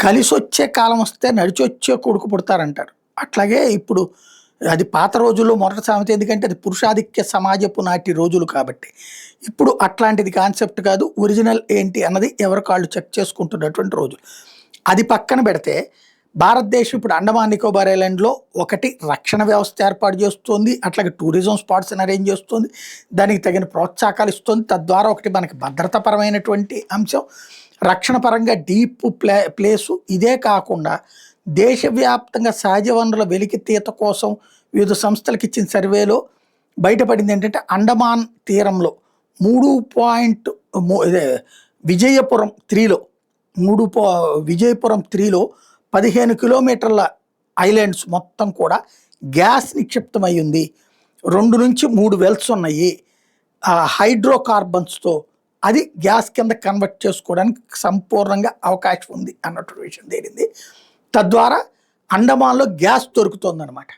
కలిసొచ్చే కాలం వస్తే నడిచొచ్చే కొడుకు పుడతారంటారు. అట్లాగే ఇప్పుడు అది పాత రోజుల్లో మొదటి సామెత, ఎందుకంటే అది పురుషాధిక్య సమాజపు నాటి రోజులు కాబట్టి. ఇప్పుడు అట్లాంటిది కాన్సెప్ట్ కాదు. ఒరిజినల్ ఏంటి అన్నది ఎవరి కాళ్ళు చెక్ చేసుకుంటున్నటువంటి రోజులు. అది పక్కన పెడితే భారతదేశం ఇప్పుడు అండమాన్ నికోబార్ ఐలాండ్‌లో ఒకటి రక్షణ వ్యవస్థ ఏర్పాటు చేస్తోంది. అట్లాగే టూరిజం స్పాట్స్‌ని అరేంజ్ చేస్తోంది. దానికి తగిన ప్రోత్సాహకాలు ఇస్తుంది. తద్వారా ఒకటి మనకి భద్రతాపరమైనటువంటి అంశం, రక్షణ పరంగా డీప్ ప్లేసు. ఇదే కాకుండా దేశవ్యాప్తంగా సహజ వనరుల వెలికితీత కోసం వివిధ సంస్థలకు ఇచ్చిన సర్వేలో బయటపడింది ఏంటంటే, అండమాన్ తీరంలో 3 ఇదే విజయపురం 3లో 3 విజయపురం 3లో 15 కిలోమీటర్ల ఐలాండ్స్ మొత్తం కూడా గ్యాస్ నిక్షిప్తమై ఉంది. 2-3 వెల్స్ ఉన్నాయి హైడ్రో కార్బన్స్‌తో. అది గ్యాస్ కింద కన్వర్ట్ చేసుకోవడానికి సంపూర్ణంగా అవకాశం ఉంది అన్నటువంటి విషయం తేలింది. తద్వారా అండమాన్‌లో గ్యాస్ దొరుకుతోందనమాట.